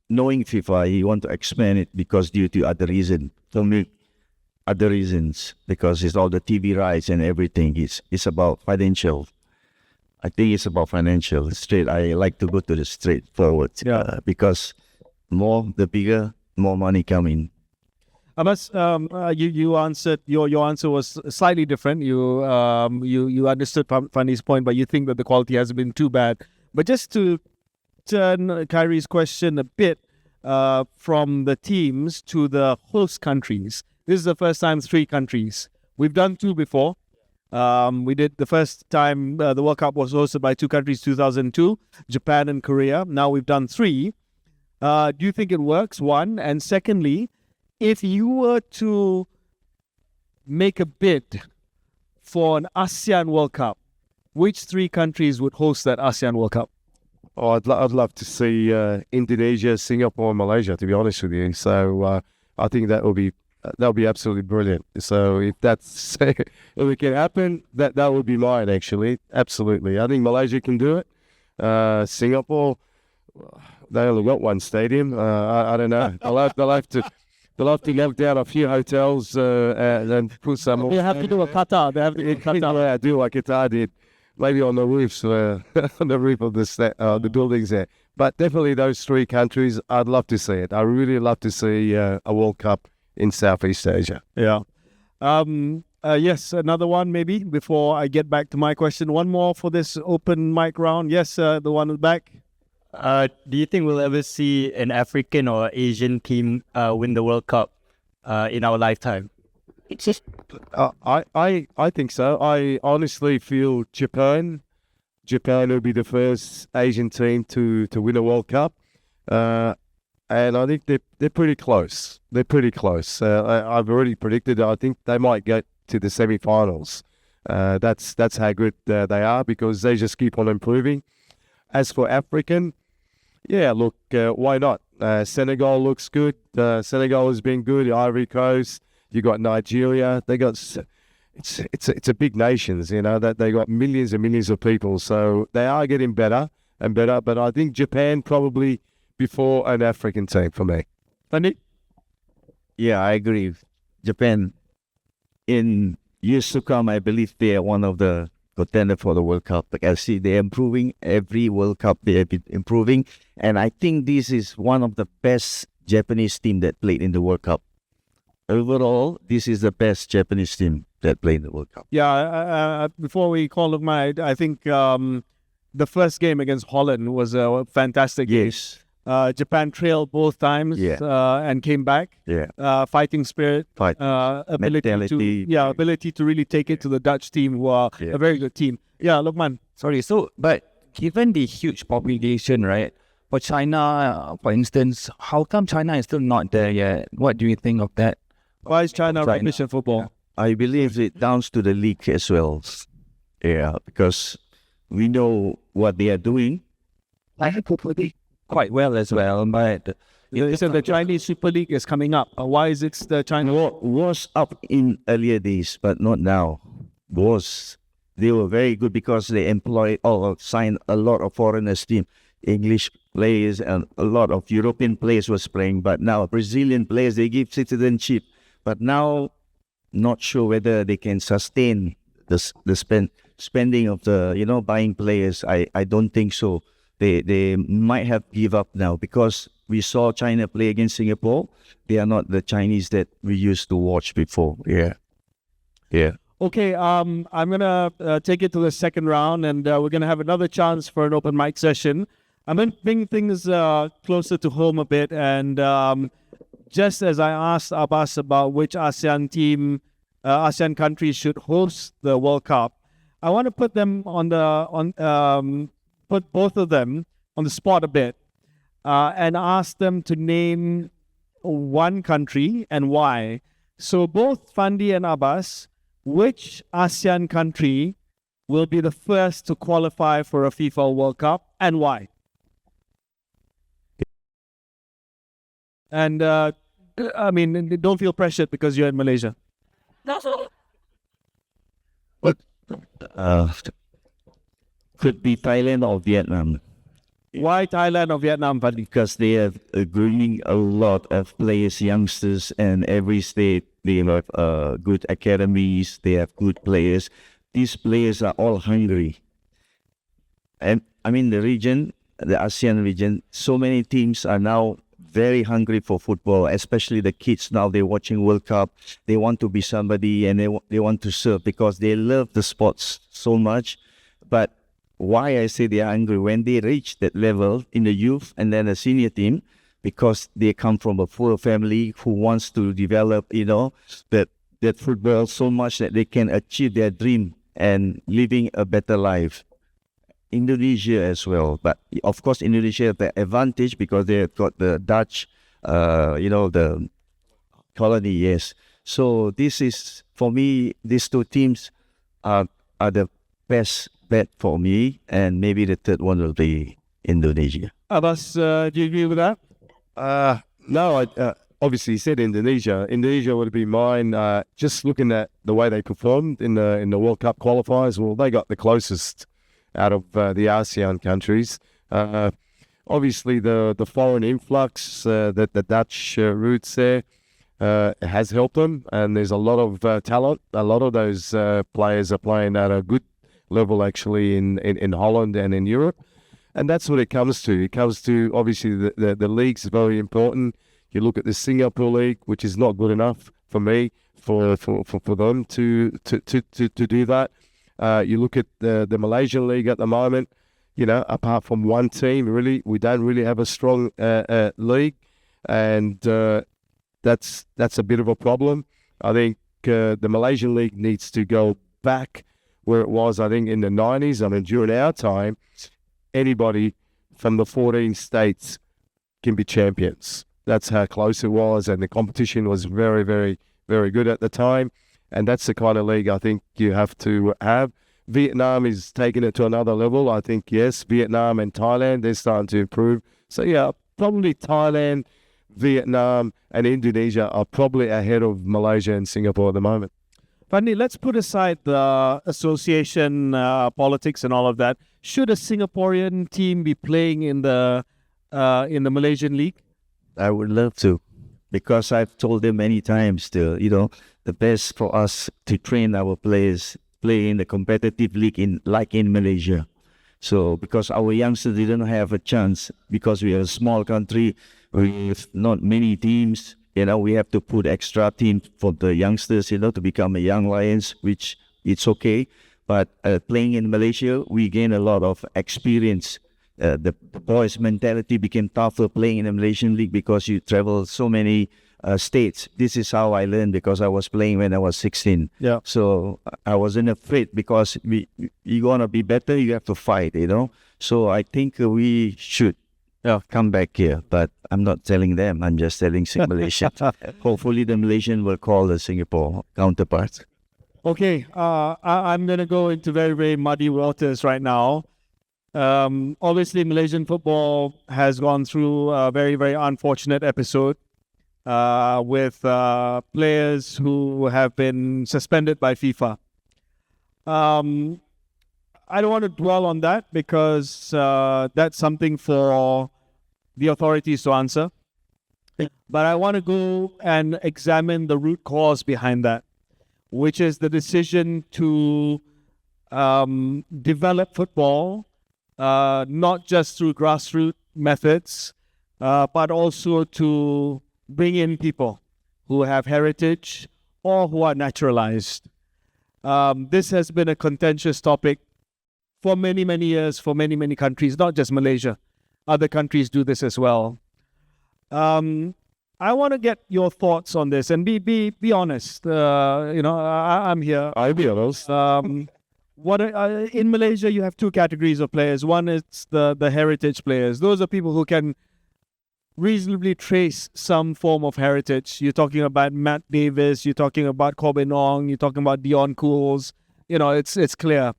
Knowing FIFA, you want to expand it because due to other reason. For me, other reasons because it's all the TV rights and everything. It's about financial. I think it's about financial. Straight. I like to go to the straightforward. Yeah. Because the bigger, more money coming. Abbas, you answered your answer was slightly different. You understood Fandi's point, but you think that the quality hasn't been too bad. But just to turn Khairy's question a bit from the teams to the host countries. This is the first time 3 countries. We've done 2 before. We did the first time the World Cup was hosted by 2 countries, 2002, Japan and Korea. Now we've done 3. Do you think it works? One, and secondly, if you were to make a bid for an ASEAN World Cup, which 3 countries would host that ASEAN World Cup? Oh, I'd love to see Indonesia, Singapore, and Malaysia. To be honest with you, so I think that'll be absolutely brilliant. So if that's if it can happen, that would be mine actually. Absolutely, I think Malaysia can do it. Singapore, they only got 1 stadium. I don't know. They'll have to knock down a few hotels and put some. They have to do a Qatar. They have to do a Qatar. Yeah, do like Qatar did. Maybe on the roofs, on the roof of the buildings there. But definitely those 3 countries, I'd love to see it. I really love to see a World Cup in Southeast Asia. Yeah. Yes, another one maybe before I get back to my question. One more for this open mic round. Yes, the one in the back. Do you think we'll ever see an African or Asian team win the World Cup in our lifetime? It's just, I think so. I honestly feel Japan will be the first Asian team to win a World Cup, and I think they're pretty close. They're pretty close. I've already predicted. I think they might get to the semi-finals. That's how good they are because they just keep on improving. As for African, yeah, look, why not? Senegal looks good. Senegal has been good. Ivory Coast. You got Nigeria. They got it's a big nations. You know that they got millions and millions of people. So they are getting better and better. But I think Japan probably before an African team for me. Fandi? Yeah, I agree. Japan, in years to come, I believe they are one of the contender for the World Cup. Like I see, they're improving. Every World Cup they have been improving. And I think this is one of the best Japanese team that played in the World Cup. Overall, this is the best Japanese team that played in the World Cup. Yeah, before we call Lukman, I think the first game against Holland was a fantastic game. Yes. Japan trailed both times and came back. Yeah. Fighting spirit, ability to really take it to the Dutch team, who are a very good team. Yeah, Lukman. Sorry, but given the huge population, right? For China, for instance, how come China is still not there yet? What do you think of that? Why is China rubbish in football? I believe it downs to the league as well. Yeah, because we know what they are doing. I think probably quite well as well, but They said the Chinese Super League is coming up. Why is it the China? Was up in earlier days, but not now. They were very good because they employ or signed a lot of foreigners team, English players and a lot of European players was playing. But now Brazilian players they give citizenship. But now, not sure whether they can sustain the spending of the buying players. I don't think so. They might have give up now because we saw China play against Singapore. They are not the Chinese that we used to watch before. Yeah. Okay, I'm gonna take it to the second round, and we're gonna have another chance for an open mic session. I'm gonna bring things closer to home a bit, and just as I asked Abbas about which ASEAN countries should host the World Cup, I want to put them put both of them on the spot a bit, and ask them to name one country and why. So both Fandi and Abbas, which ASEAN country will be the first to qualify for a FIFA World Cup and why? And don't feel pressured because you're in Malaysia. Could be Thailand or Vietnam. Why Thailand or Vietnam, Fandi? Because they are bringing a lot of players, youngsters, and every state they have good academies. They have good players. These players are all hungry. And I mean the ASEAN region, so many teams are now very hungry for football, especially the kids now. They're watching World Cup. They want to be somebody and they want to serve because they love the sports so much. But why I say they are hungry, when they reach that level in the youth and then a senior team, because they come from a poor family who wants to develop, that football so much that they can achieve their dream and living a better life. Indonesia as well, but of course Indonesia have the advantage because they have got the Dutch, the colony. Yes, so this is for me. These two teams are the best bet for me, and maybe the third one will be Indonesia. Abbas, do you agree with that? No, I obviously said Indonesia. Indonesia would be mine. Just looking at the way they performed in the World Cup qualifiers, well, they got the closest out of the ASEAN countries. Obviously, the foreign influx, that the Dutch roots there, has helped them, and there's a lot of talent. A lot of those players are playing at a good level, actually, in Holland and in Europe. And that's what it comes to. It comes to, obviously, the league's very important. You look at the Singapore League, which is not good enough for me, for them to do that. You look at the Malaysian League at the moment, apart from one team, really, we don't really have a strong league. And that's a bit of a problem. I think the Malaysian League needs to go back where it was, I think, in the 90s. I mean, during our time, anybody from the 14 states can be champions. That's how close it was, and the competition was very, very, very good at the time. And that's the kind of league I think you have to have. Vietnam is taking it to another level. I think, yes, Vietnam and Thailand, they're starting to improve. So, yeah, probably Thailand, Vietnam, and Indonesia are probably ahead of Malaysia and Singapore at the moment. Fandi, let's put aside the association politics and all of that. Should a Singaporean team be playing in the Malaysian league? I would love to, because I've told them many times the best for us to train our players play in the competitive league in Malaysia. So because our youngsters didn't have a chance, because we are a small country with not many teams, we have to put extra teams for the youngsters, to become a young lions, which it's okay. But playing in Malaysia, we gain a lot of experience. The boys' mentality became tougher playing in the Malaysian league because you travel so many states. This is how I learned, because I was playing when I was 16. Yeah. So I wasn't afraid, because you're going to be better, you have to fight, So I think we should come back here. But I'm not telling them. I'm just telling Malaysia. Hopefully, the Malaysian will call the Singapore counterparts. Okay, I'm going to go into very, very muddy waters right now. Obviously, Malaysian football has gone through a very, very unfortunate episode with players who have been suspended by FIFA. I don't want to dwell on that because that's something for the authorities to answer. But I want to go and examine the root cause behind that, which is the decision to develop football, not just through grassroots methods, but also to bring in people who have heritage or who are naturalized. This has been a contentious topic for many, many years, for many, many countries, not just Malaysia. Other countries do this as well. I want to get your thoughts on this and be honest. I'm here. I'll be honest. In Malaysia, you have two categories of players. One is the heritage players. Those are people who can reasonably trace some form of heritage. You're talking about Matt Davis. You're talking about Corbin Ong. You're talking about Dion Cools. It's clear.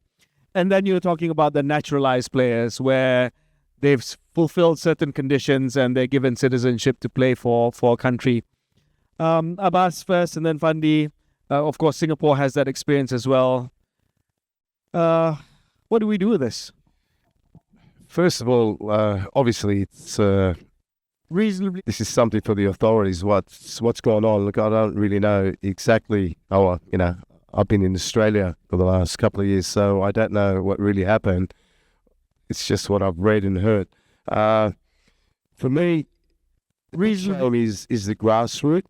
And then you're talking about the naturalized players where they've fulfilled certain conditions and they're given citizenship to play for a country. Abbas first and then Fandi. Of course, Singapore has that experience as well. What do we do with this? First of all, obviously, it's Reasonably. this is something for the authorities. What's going on? Look, I don't really know exactly how. I've been in Australia for the last couple of years, so I don't know what really happened. It's just what I've read and heard. For me, reason is the grassroots.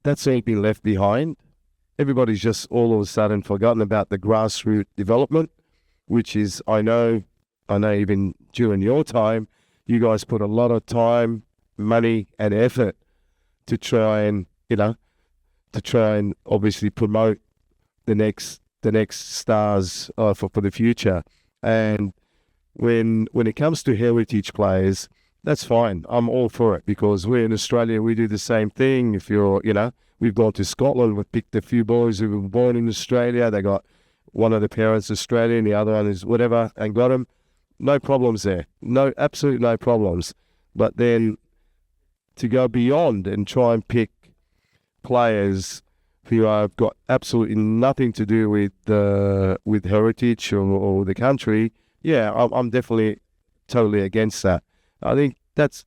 That's ain't been left behind. Everybody's just all of a sudden forgotten about the grassroots development, which is, I know even during your time, you guys put a lot of time, money and effort to try and obviously promote the next stars for the future. And when it comes to heritage players, that's fine. I'm all for it because we're in Australia. We do the same thing. If you're, we've gone to Scotland. We've picked a few boys who were born in Australia. They got one of the parents Australian, the other one is whatever, and got them. No problems there. No, absolutely no problems. But then to go beyond and try and pick players who have got absolutely nothing to do with heritage or the country, yeah, I'm definitely totally against that. I think that's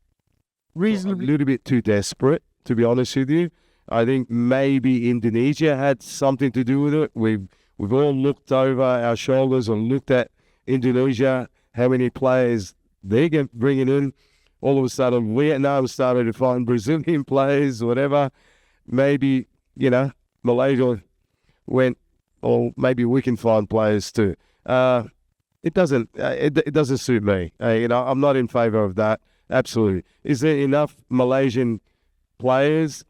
reasonably a little bit too desperate, to be honest with you. I think maybe Indonesia had something to do with it. We've all looked over our shoulders and looked at Indonesia, how many players they're bringing in. All of a sudden, Vietnam started to find Brazilian players, whatever. Maybe, Malaysia went, or maybe we can find players too. It doesn't suit me. I'm not in favour of that. Absolutely. Is there enough Malaysian players,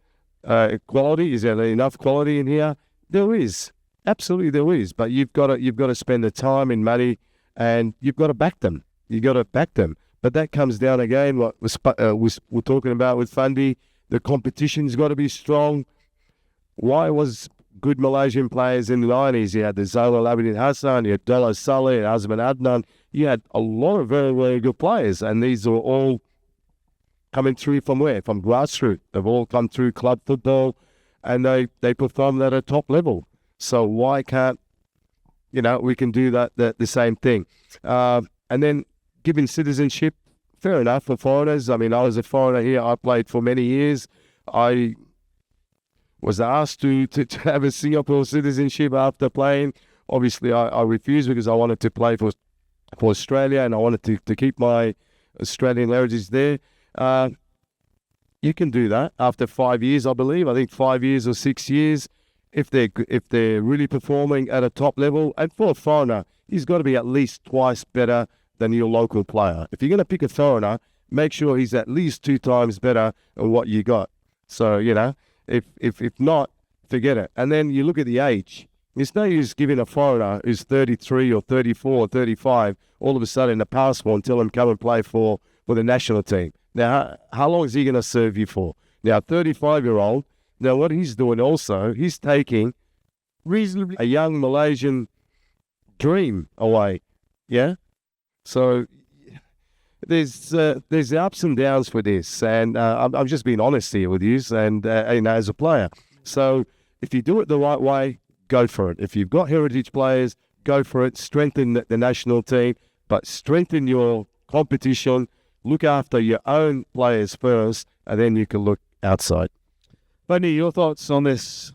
quality? Is there enough quality in here? There is. Absolutely there is. But you've got to spend the time and money, and you've got to back them. You've got to back them. But that comes down again, what we're talking about with Fandi. The competition's got to be strong. Why was good Malaysian players in the 90s? You had the Zola Labudin Hassan, you had Dolo Saleh, and Azman Adnan. You had a lot of very, very good players, and these are all coming through from where? From grassroots. They've all come through club football, and they perform at a top level. So why can't, we can do that the same thing. And then giving citizenship, fair enough for foreigners. I mean, I was a foreigner here. I played for many years. I was asked to have a Singapore citizenship after playing. Obviously, I refused because I wanted to play for Australia and I wanted to keep my Australian heritage there. You can do that after 5 years, I believe. I think 5 years or 6 years. If they're really performing at a top level, and for a foreigner, he's got to be at least twice better than your local player. If you're going to pick a foreigner, make sure he's at least 2 times better than what you got. So, if not, forget it. And then you look at the age. It's no use giving a foreigner who's 33 or 34 or 35 all of a sudden a passport and tell him come and play for the national team. Now, how long is he going to serve you for? Now, 35-year-old, now what he's doing also, he's taking reasonably a young Malaysian dream away. Yeah? So there's the ups and downs for this, and I'm just being honest here with you, and as a player. So if you do it the right way, go for it. If you've got heritage players, go for it. Strengthen the national team, but strengthen your competition. Look after your own players first, and then you can look outside. Fandi, your thoughts on this?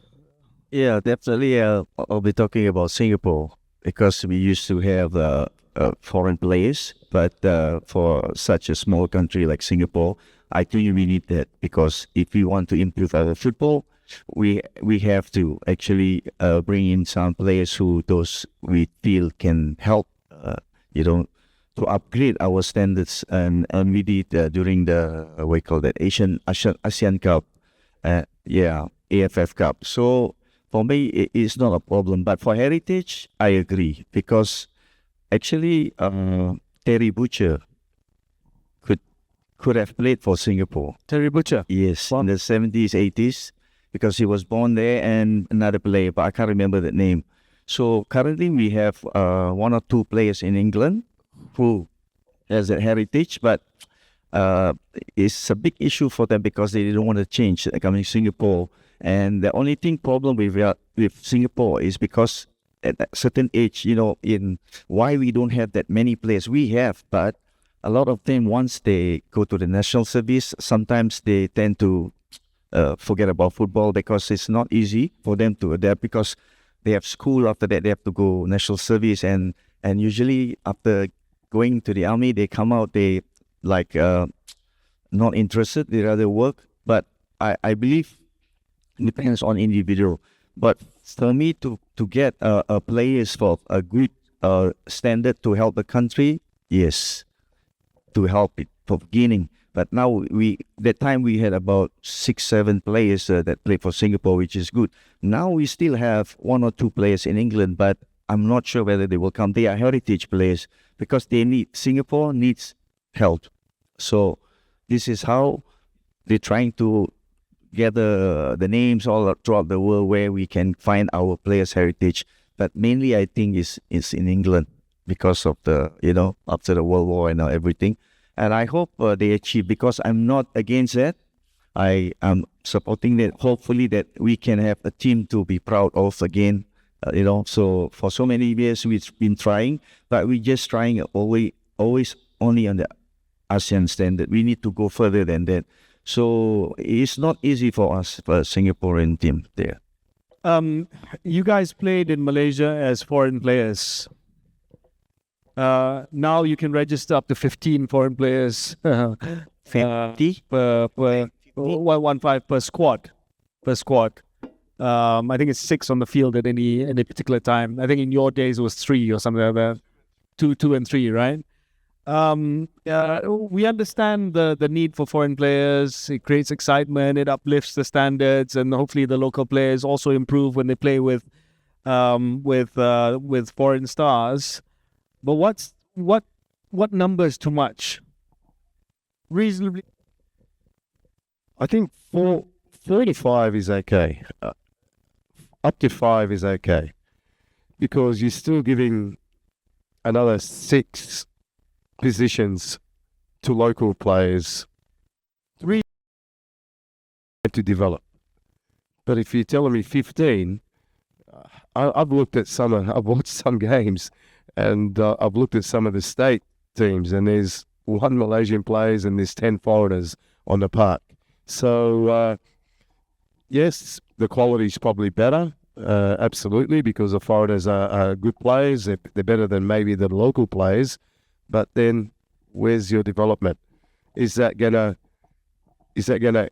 Yeah, definitely. I'll be talking about Singapore because we used to have foreign players, but for such a small country like Singapore, I think we need that because if we want to improve our football, we have to actually bring in some players who those we feel can help, to upgrade our standards, and we did during the what we call that ASEAN Cup, AFF Cup. So for me, it's not a problem. But for heritage, I agree because actually Terry Butcher could have played for Singapore. Terry Butcher? Yes, in the 70s, 80s, because he was born there, and another player, but I can't remember the name. So currently we have one or two players in England who has a heritage, but it's a big issue for them because they don't want to change coming to Singapore. And the only problem with Singapore is because at a certain age, in why we don't have that many players. We have, but a lot of them, once they go to the national service, sometimes they tend to forget about football because it's not easy for them to adapt because they have school. After that, they have to go national service, and usually after going to the army, they come out, they not interested, they rather work. But I believe it depends on individual. But for me to get players for a good standard to help the country, yes, to help it for beginning. But now that time we had about 6-7 players that played for Singapore, which is good. Now we still have one or two players in England, but I'm not sure whether they will come. They are heritage players because Singapore needs help. So this is how they're trying to gather the names all throughout the world where we can find our players' heritage. But mainly I think it's in England because of the, after the World War and everything. And I hope they achieve, because I'm not against that. I am supporting that. Hopefully that we can have a team to be proud of again. So for so many years we've been trying, but we're just trying always only on the ASEAN standard. We need to go further than that. So it's not easy for us, for a Singaporean team there. You guys played in Malaysia as foreign players. Now you can register up to 15 foreign players. 50? Per 115 per squad. I think it's 6 on the field at any particular time. I think in your days it was 3 or something like that. 2 and 3, right? We understand the need for foreign players. It creates excitement. It uplifts the standards, and hopefully the local players also improve when they play with foreign stars. But what number is too much? Reasonably, I think 35 is okay. Up to 5 is okay, because you're still giving another 6 positions to local players, 3 to develop. But if you're telling me 15, I've watched some games, and I've looked at some of the state teams, and there's 1 Malaysian players and there's 10 foreigners on the park. So yes, the quality's probably better, absolutely, because the foreigners are good players. They're better than maybe the local players. But then, where's your development? Is that gonna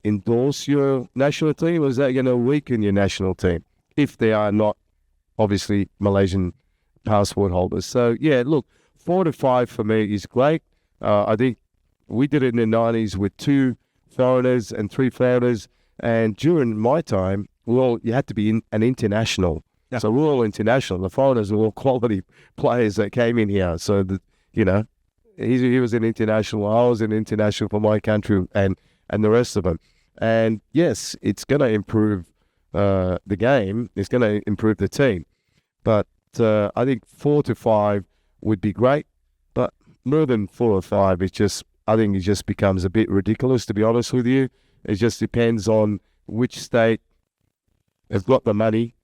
endorse your national team, or is that gonna weaken your national team if they are not obviously Malaysian passport holders? So yeah, look, 4 to 5 for me is great. I think we did it in the 90s with 2 foreigners and 3 foreigners, and during my time, well, you had to be an international Yeah. So we're all international. The foreigners are all quality players that came in here. So, you know, he was an international. I was an international for my country and the rest of them. And yes, it's going to improve the game. It's going to improve the team. But I think 4 to 5 would be great. But more than 4 or 5, I think it just becomes a bit ridiculous, to be honest with you. It just depends on which state has got the money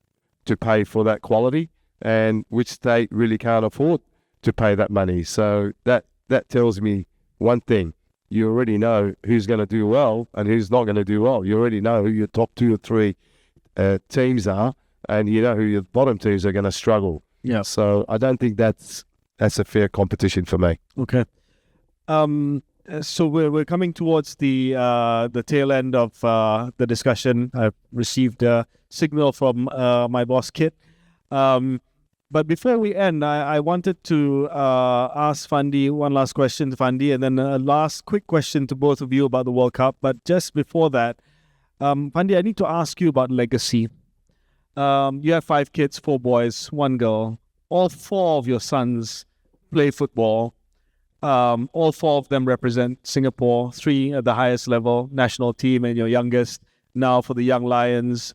to pay for that quality and which state really can't afford to pay that money. So that tells me one thing. You already know who's going to do well and who's not going to do well. You already know who your top 2 or 3 teams are, and you know who your bottom teams are going to struggle. Yeah. So I don't think that's a fair competition for me. Okay. So we're coming towards the tail end of the discussion. I've received a signal from my boss Kit. But before we end, I wanted to ask Fandi one last question to Fandi, and then a last quick question to both of you about the World Cup. But just before that, Fandi, I need to ask you about legacy. You have 5 kids, 4 boys, 1 girl. All 4 of your sons play football. All 4 of them represent Singapore, 3 at the highest level, national team, and your youngest now for the Young Lions.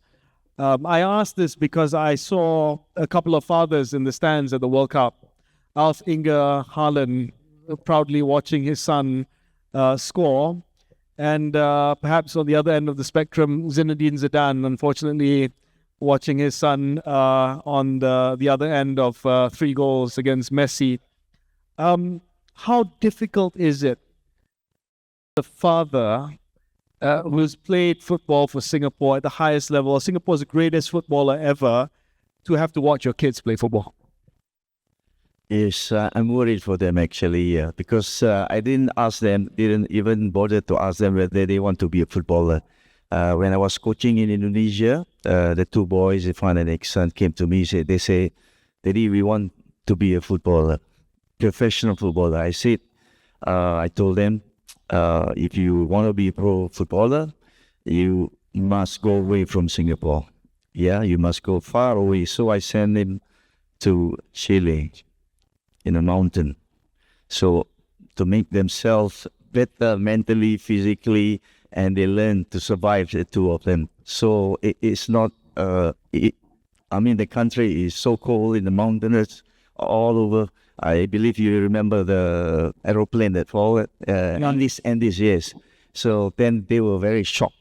I asked this because I saw a couple of fathers in the stands at the World Cup. Alf Inge Haaland proudly watching his son score. And perhaps on the other end of the spectrum, Zinedine Zidane, unfortunately, watching his son on the other end of 3 goals against Messi. How difficult is it, the father who's played football for Singapore at the highest level, Singapore's greatest footballer ever, to have to watch your kids play football? Yes, I'm worried for them actually, because I didn't even bother to ask them whether they want to be a footballer. When I was coaching in Indonesia, the 2 boys, Irfan and Iksan, came to me. They say, Daddy, we want to be a footballer, professional footballer. I told them, if you want to be a pro footballer, you must go away from Singapore. Yeah, you must go far away. So I sent them to Chile in a mountain. So to make themselves better mentally, physically, and they learn to survive, the 2 of them. So it's not, the country is so cold in the mountains all over. I believe you remember the aeroplane that fell on this and this, yes. So then they were very shocked.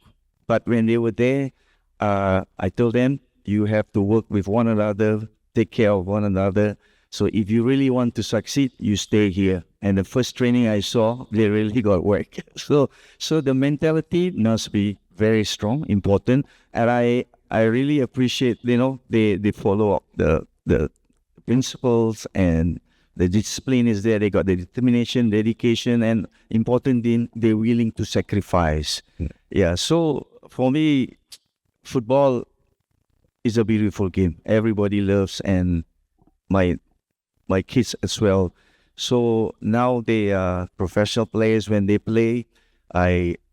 But when they were there, I told them, you have to work with one another, take care of one another. So if you really want to succeed, you stay here. And the first training I saw, they really got work. So the mentality must be very strong, important. And I really appreciate, they follow up the principles, and the discipline is there. They got the determination, dedication, and important thing, they're willing to sacrifice. Yeah. So for me, football is a beautiful game. Everybody loves, and my kids as well. So now they are professional players. When they play,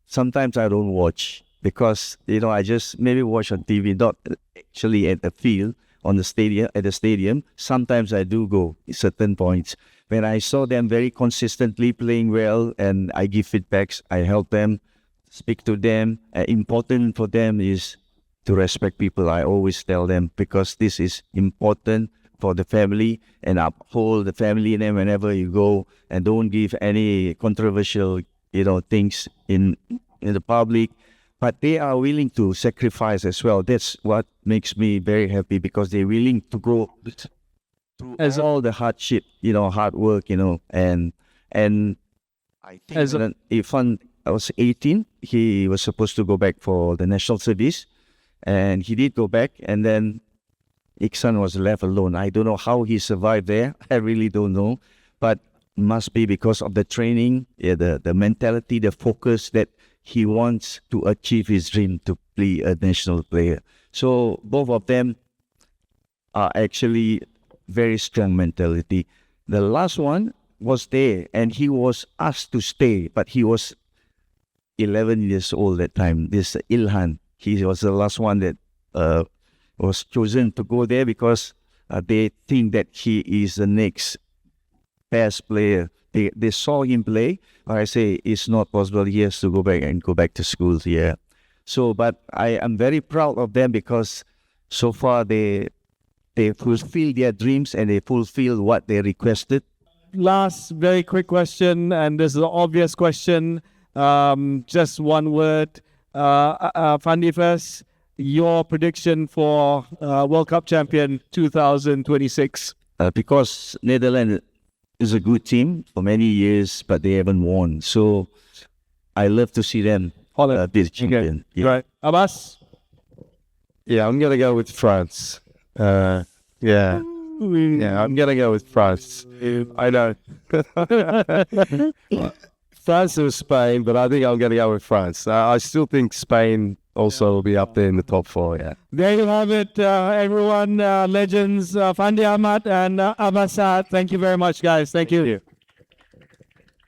sometimes I don't watch because I just maybe watch on TV, not actually at the field. At the stadium, sometimes I do go at certain points. When I saw them very consistently playing well, and I give feedbacks, I help them, speak to them. Important for them is to respect people. I always tell them, because this is important for the family, and uphold the family name whenever you go, and don't give any controversial, things in the public. But they are willing to sacrifice as well. That's what makes me very happy, because they're willing to go through all the hardship, hard work, and I think if I was 18, he was supposed to go back for the national service, and he did go back, and then Iksan was left alone. I don't know how he survived there. I really don't know, but must be because of the training, the mentality, the focus that he wants to achieve his dream to be a national player. So both of them are actually very strong mentality. The last one was there, and he was asked to stay, but he was 11 years old that time. This Ilhan, he was the last one that was chosen to go there because they think that he is the next best player. They saw him play, but I say it's not possible. He has to go back to school. Yeah. So, but I am very proud of them because so far they fulfill their dreams and they fulfill what they requested. Last very quick question, and this is an obvious question. Just one word. Fandi first. Your prediction for World Cup champion 2026? Because Netherlands is a good team for many years, but they haven't won. So I love to see them be the champion. Okay. Yeah. Right. Abbas? Yeah, I'm gonna go with France. Yeah, I'm gonna go with France. I know. France or Spain, but I think I'm gonna go with France. I still think Spain also will be up there in the top 4. Yeah. There you have it, everyone. Legends, Fandi, Ahmad, and Abbas. Saad. Thank you very much, guys. Thank you.